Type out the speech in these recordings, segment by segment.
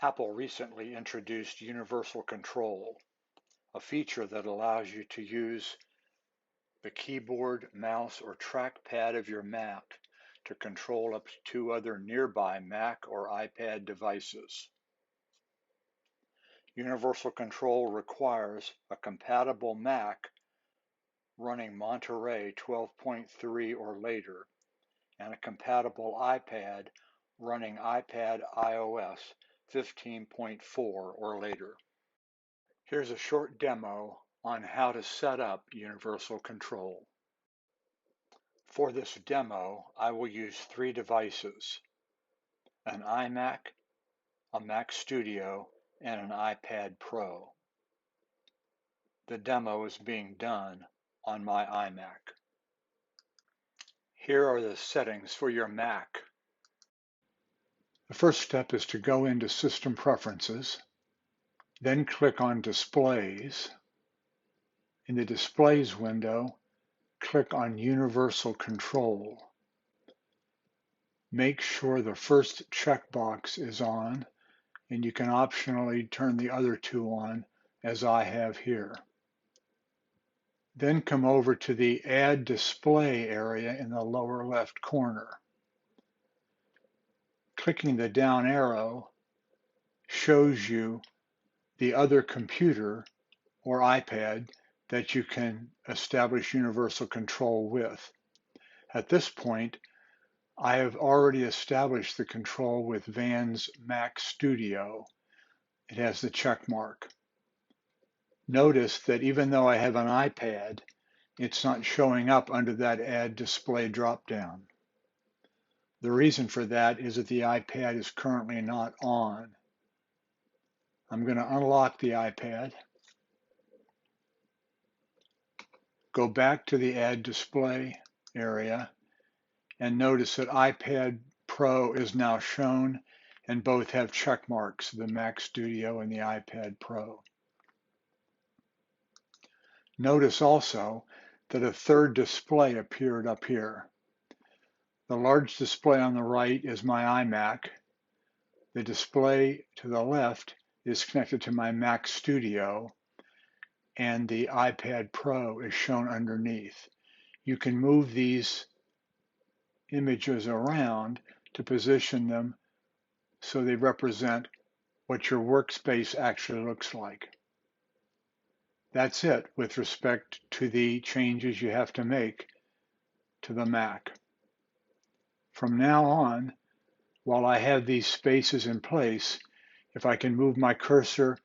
Apple recently introduced Universal Control, a feature that allows you to use the keyboard, mouse, or trackpad of your Mac to control up to two other nearby Mac or iPad devices. Universal Control requires a compatible Mac running Monterey 12.3 or later, and a compatible iPad running iPad iOS 15.4 or later. Here's a short demo on how to set up Universal Control. For this demo, I will use three devices: an iMac, a Mac Studio, and an iPad Pro. The demo is being done on my iMac. Here are the settings for your Mac. The first step is to go into System Preferences, then click on Displays. In the Displays window, click on Universal Control. Make sure the first checkbox is on, and you can optionally turn the other two on, as I have here. Then come over to the Add Display area in the lower left corner. Clicking the down arrow shows you the other computer or iPad that you can establish universal control with. At this point, I have already established the control with Van's Mac Studio. It has the check mark. Notice that even though I have an iPad, it's not showing up under that Add Display dropdown. The reason for that is that the iPad is currently not on. I'm going to unlock the iPad, go back to the Add Display area, and notice that iPad Pro is now shown, and both have check marks, the Mac Studio and the iPad Pro. Notice also that a third display appeared up here. The large display on the right is my iMac. The display to the left is connected to my Mac Studio, and the iPad Pro is shown underneath. You can move these images around to position them so they represent what your workspace actually looks like. That's it with respect to the changes you have to make to the Mac. From now on, while I have these spaces in place, if I can move my cursor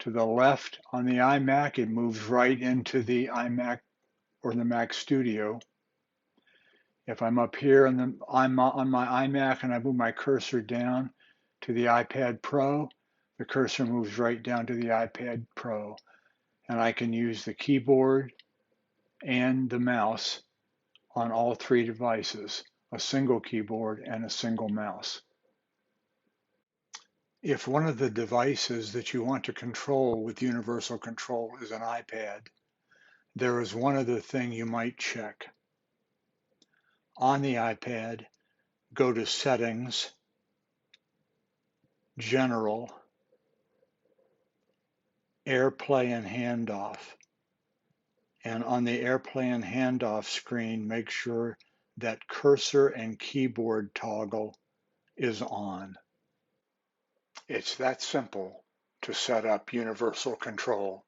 to the left on the iMac, it moves right into the iMac or the Mac Studio. If I'm up here and I'm on my iMac and I move my cursor down to the iPad Pro, the cursor moves right down to the iPad Pro. And I can use the keyboard and the mouse on all three devices, a single keyboard and a single mouse. If one of the devices that you want to control with universal control is an iPad, there is one other thing you might check. On the iPad, go to Settings, General, AirPlay and Handoff. And on the AirPlay and Handoff screen, make sure that cursor and keyboard toggle is on. It's that simple to set up universal control.